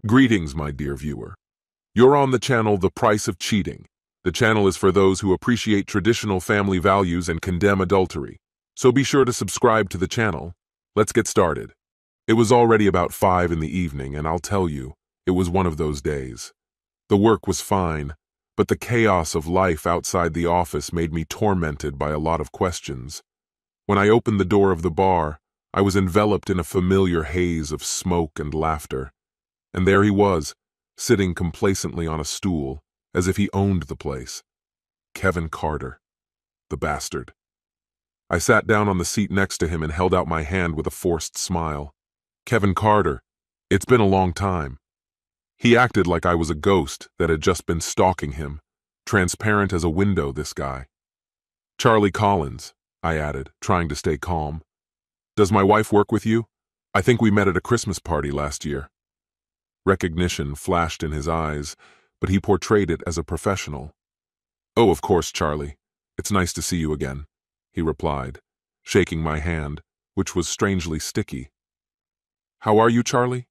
Greetings, my dear viewer. You're on the channel The Price of Cheating. The channel is for those who appreciate traditional family values and condemn adultery. So be sure to subscribe to the channel. Let's get started. It was already about 5 in the evening, and I'll tell you, it was one of those days. The work was fine, but the chaos of life outside the office made me tormented by a lot of questions. When I opened the door of the bar, I was enveloped in a familiar haze of smoke and laughter. And there he was, sitting complacently on a stool, as if he owned the place. Kevin Carter, the bastard. I sat down on the seat next to him and held out my hand with a forced smile. Kevin Carter, it's been a long time. He acted like I was a ghost that had just been stalking him, transparent as a window, this guy. Charlie Collins, I added, trying to stay calm. Does my wife work with you? I think we met at a Christmas party last year. Recognition flashed in his eyes, but he portrayed it as a professional. Oh, of course, Charlie. It's nice to see you again, he replied, shaking my hand, which was strangely sticky. How are you, Charlie?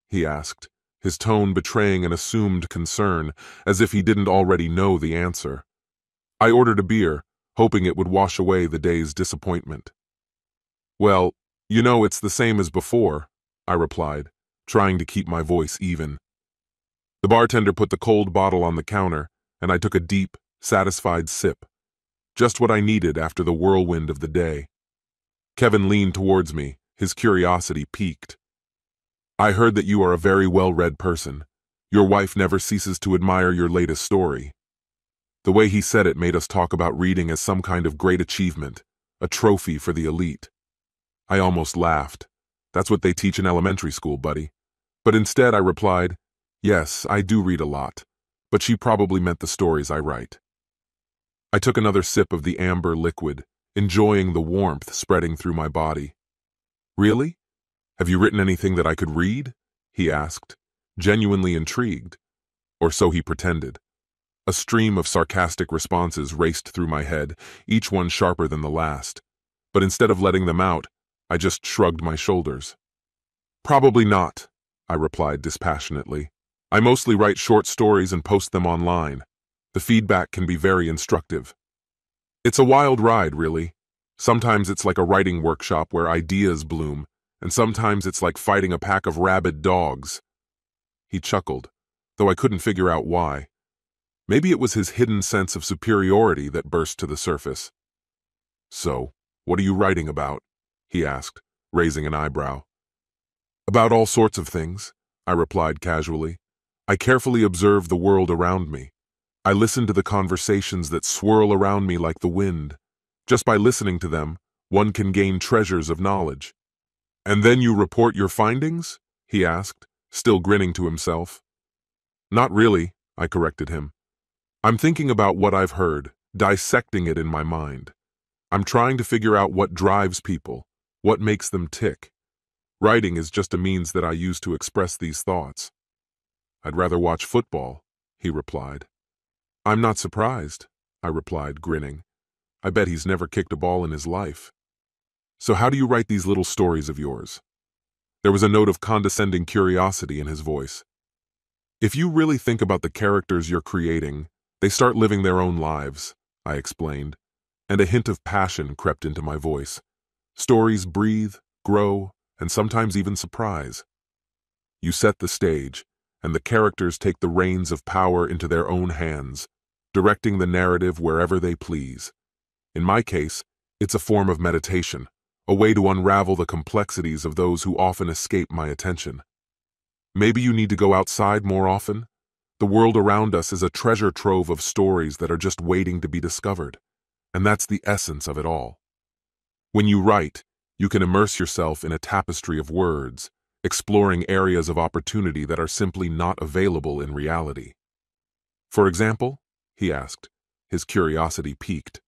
He asked, his tone betraying an assumed concern, as if he didn't already know the answer. I ordered a beer, hoping it would wash away the day's disappointment. Well, you know, it's the same as before, I replied, trying to keep my voice even. The bartender put the cold bottle on the counter, and I took a deep, satisfied sip. Just what I needed after the whirlwind of the day. Kevin leaned towards me, his curiosity piqued. I heard that you are a very well-read person. Your wife never ceases to admire your latest story. The way he said it made us talk about reading as some kind of great achievement, a trophy for the elite. I almost laughed. That's what they teach in elementary school, buddy. But instead I replied, yes, I do read a lot, but she probably meant the stories I write. I took another sip of the amber liquid, enjoying the warmth spreading through my body. Really? Have you written anything that I could read? He asked, genuinely intrigued. Or so he pretended. A stream of sarcastic responses raced through my head, each one sharper than the last. But instead of letting them out, I just shrugged my shoulders. Probably not, I replied dispassionately. I mostly write short stories and post them online. The feedback can be very instructive. It's a wild ride, really. Sometimes it's like a writing workshop where ideas bloom, and sometimes it's like fighting a pack of rabid dogs. He chuckled, though I couldn't figure out why. Maybe it was his hidden sense of superiority that burst to the surface. So, what are you writing about? He asked, raising an eyebrow. About all sorts of things, I replied casually. I carefully observe the world around me. I listen to the conversations that swirl around me like the wind. Just by listening to them, one can gain treasures of knowledge. And then you report your findings? He asked, still grinning to himself. Not really, I corrected him. I'm thinking about what I've heard, dissecting it in my mind. I'm trying to figure out what drives people, what makes them tick. Writing is just a means that I use to express these thoughts. I'd rather watch football, he replied. I'm not surprised, I replied, grinning. I bet he's never kicked a ball in his life. So how do you write these little stories of yours? There was a note of condescending curiosity in his voice. If you really think about the characters you're creating, they start living their own lives, I explained, and a hint of passion crept into my voice. Stories breathe, grow, and sometimes even surprise. You set the stage, and the characters take the reins of power into their own hands, directing the narrative wherever they please. In my case, it's a form of meditation, a way to unravel the complexities of those who often escape my attention. Maybe you need to go outside more often? The world around us is a treasure trove of stories that are just waiting to be discovered, and that's the essence of it all. When you write, you can immerse yourself in a tapestry of words, exploring areas of opportunity that are simply not available in reality. For example, he asked, his curiosity piqued.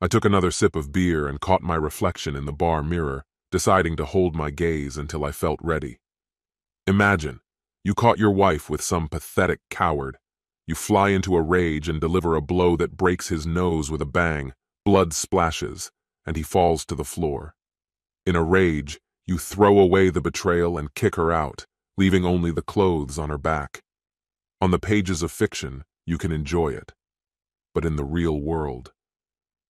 I took another sip of beer and caught my reflection in the bar mirror, deciding to hold my gaze until I felt ready. Imagine, you caught your wife with some pathetic coward. You fly into a rage and deliver a blow that breaks his nose with a bang, blood splashes, and he falls to the floor. In a rage, you throw away the betrayal and kick her out, leaving only the clothes on her back. On the pages of fiction, you can enjoy it. But in the real world,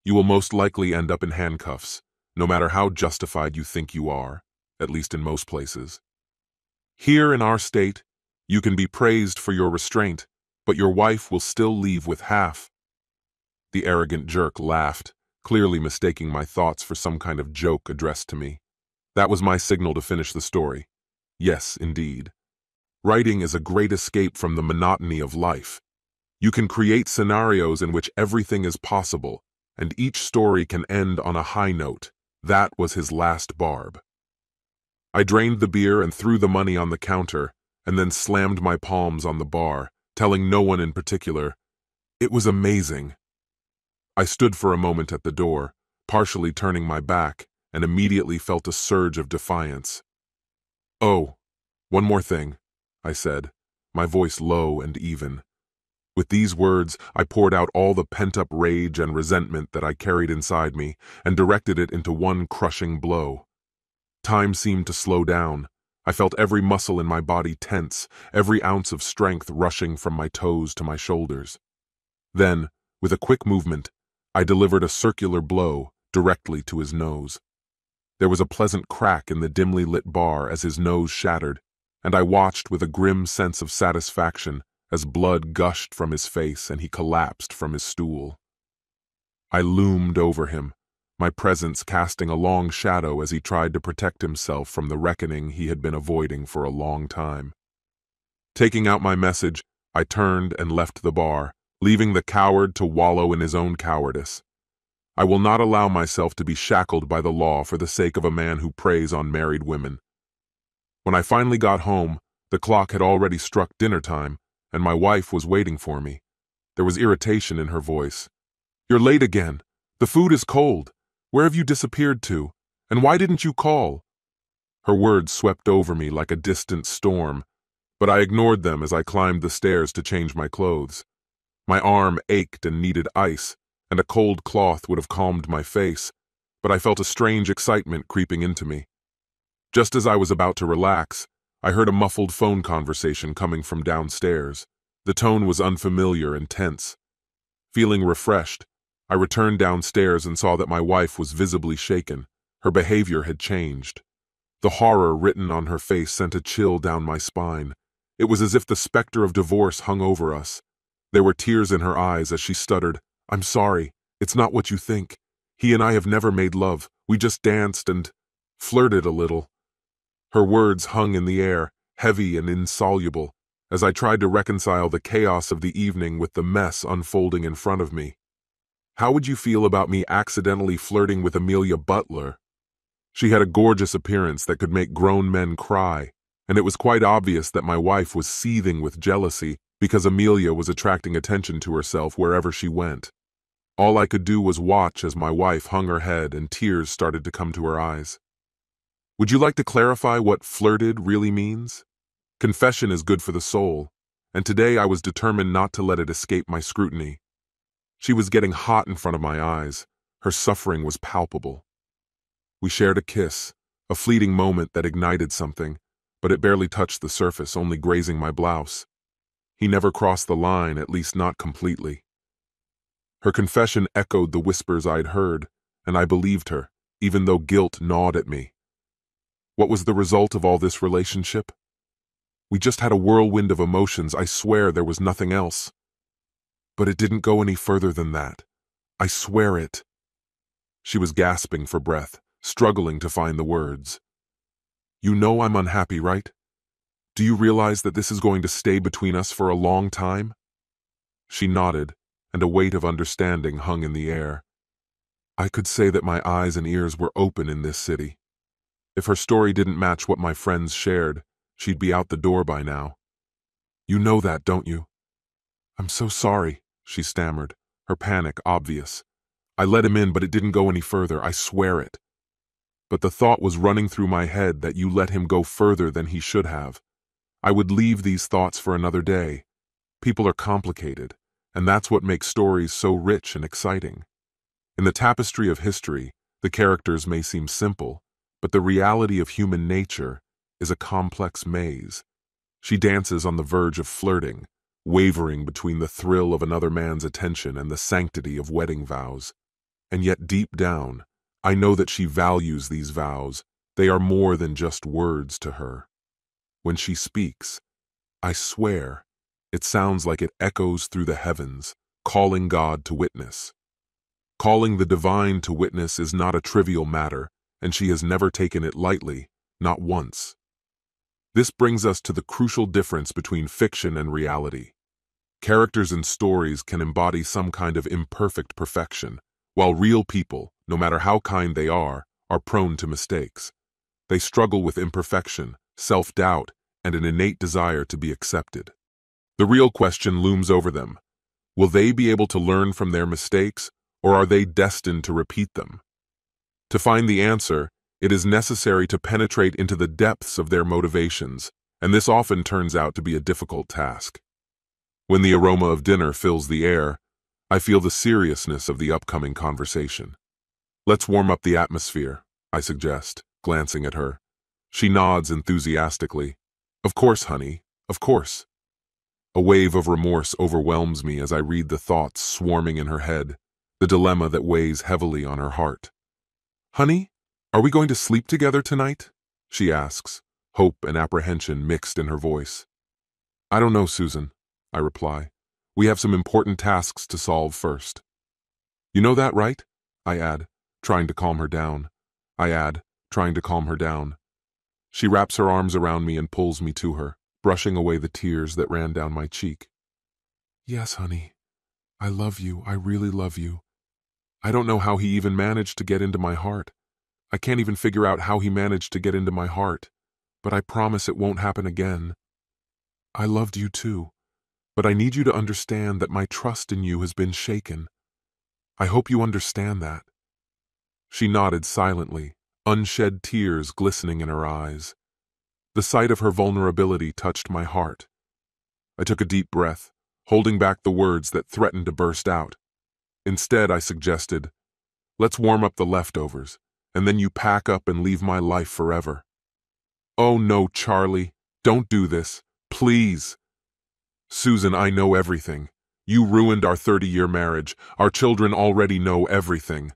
you will most likely end up in handcuffs, no matter how justified you think you are, at least in most places. Here in our state, you can be praised for your restraint, but your wife will still leave with half. The arrogant jerk laughed, clearly mistaking my thoughts for some kind of joke addressed to me. That was my signal to finish the story. Yes, indeed. Writing is a great escape from the monotony of life. You can create scenarios in which everything is possible, and each story can end on a high note. That was his last barb. I drained the beer and threw the money on the counter, and then slammed my palms on the bar, telling no one in particular. It was amazing. I stood for a moment at the door, partially turning my back, and immediately felt a surge of defiance. "Oh, one more thing," I said, my voice low and even. With these words, I poured out all the pent-up rage and resentment that I carried inside me and directed it into one crushing blow. Time seemed to slow down. I felt every muscle in my body tense, every ounce of strength rushing from my toes to my shoulders. Then, with a quick movement, I delivered a circular blow directly to his nose. There was a pleasant crack in the dimly lit bar as his nose shattered, and I watched with a grim sense of satisfaction as blood gushed from his face and he collapsed from his stool. I loomed over him, my presence casting a long shadow as he tried to protect himself from the reckoning he had been avoiding for a long time. Taking out my message, I turned and left the bar, leaving the coward to wallow in his own cowardice. I will not allow myself to be shackled by the law for the sake of a man who preys on married women. When I finally got home, the clock had already struck dinner time, and my wife was waiting for me. There was irritation in her voice. "You're late again. The food is cold. Where have you disappeared to? And why didn't you call?" Her words swept over me like a distant storm, but I ignored them as I climbed the stairs to change my clothes. My arm ached and needed ice, and a cold cloth would have calmed my face, but I felt a strange excitement creeping into me. Just as I was about to relax, I heard a muffled phone conversation coming from downstairs. The tone was unfamiliar and tense. Feeling refreshed, I returned downstairs and saw that my wife was visibly shaken. Her behavior had changed. The horror written on her face sent a chill down my spine. It was as if the specter of divorce hung over us. There were tears in her eyes as she stuttered, "I'm sorry, it's not what you think. He and I have never made love. We just danced and flirted a little." Her words hung in the air, heavy and insoluble, as I tried to reconcile the chaos of the evening with the mess unfolding in front of me. How would you feel about me accidentally flirting with Amelia Butler? She had a gorgeous appearance that could make grown men cry, and it was quite obvious that my wife was seething with jealousy because Amelia was attracting attention to herself wherever she went. All I could do was watch as my wife hung her head and tears started to come to her eyes. Would you like to clarify what flirted really means? Confession is good for the soul, and today I was determined not to let it escape my scrutiny. She was getting hot in front of my eyes. Her suffering was palpable. We shared a kiss, a fleeting moment that ignited something, but it barely touched the surface, only grazing my blouse. He never crossed the line, at least not completely. Her confession echoed the whispers I'd heard, and I believed her, even though guilt gnawed at me. What was the result of all this relationship? We just had a whirlwind of emotions. I swear there was nothing else. But it didn't go any further than that. I swear it. She was gasping for breath, struggling to find the words. "You know I'm unhappy, right? Do you realize that this is going to stay between us for a long time?" She nodded, and a weight of understanding hung in the air. I could say that my eyes and ears were open in this city. If her story didn't match what my friends shared, she'd be out the door by now. "You know that, don't you?" "I'm so sorry," she stammered, her panic obvious. "I let him in, but it didn't go any further, I swear it." But the thought was running through my head that you let him go further than he should have. I would leave these thoughts for another day. People are complicated, and that's what makes stories so rich and exciting. In the tapestry of history, the characters may seem simple, but the reality of human nature is a complex maze. She dances on the verge of flirting, wavering between the thrill of another man's attention and the sanctity of wedding vows. And yet deep down, I know that she values these vows. They are more than just words to her. When she speaks, I swear, it sounds like it echoes through the heavens, calling God to witness. Calling the divine to witness is not a trivial matter, and she has never taken it lightly, not once. This brings us to the crucial difference between fiction and reality. Characters in stories can embody some kind of imperfect perfection, while real people, no matter how kind they are prone to mistakes. They struggle with imperfection, self-doubt, and an innate desire to be accepted. The real question looms over them. Will they be able to learn from their mistakes, or are they destined to repeat them? To find the answer, it is necessary to penetrate into the depths of their motivations, and this often turns out to be a difficult task. When the aroma of dinner fills the air, I feel the seriousness of the upcoming conversation. Let's warm up the atmosphere, I suggest, glancing at her. She nods enthusiastically. Of course, honey, of course. A wave of remorse overwhelms me as I read the thoughts swarming in her head, the dilemma that weighs heavily on her heart. Honey, are we going to sleep together tonight? She asks, hope and apprehension mixed in her voice. I don't know, Susan, I reply. We have some important tasks to solve first. You know that, right? I add, trying to calm her down. She wraps her arms around me and pulls me to her, brushing away the tears that ran down my cheek. Yes, honey. I love you. I really love you. I don't know how he even managed to get into my heart. I can't even figure out how he managed to get into my heart, but I promise it won't happen again. I loved you too, but I need you to understand that my trust in you has been shaken. I hope you understand that. She nodded silently, unshed tears glistening in her eyes. The sight of her vulnerability touched my heart. I took a deep breath, holding back the words that threatened to burst out. Instead, I suggested, let's warm up the leftovers, and then you pack up and leave my life forever. Oh no, Charlie, don't do this, please. Susan, I know everything. You ruined our 30-year marriage. Our children already know everything.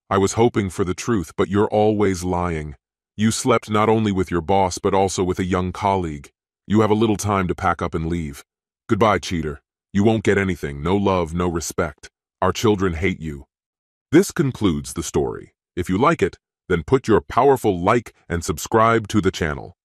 I was hoping for the truth, but you're always lying. You slept not only with your boss, but also with a young colleague. You have a little time to pack up and leave. Goodbye, cheater. You won't get anything, no love, no respect. Our children hate you. This concludes the story. If you like it, then put your powerful like and subscribe to the channel.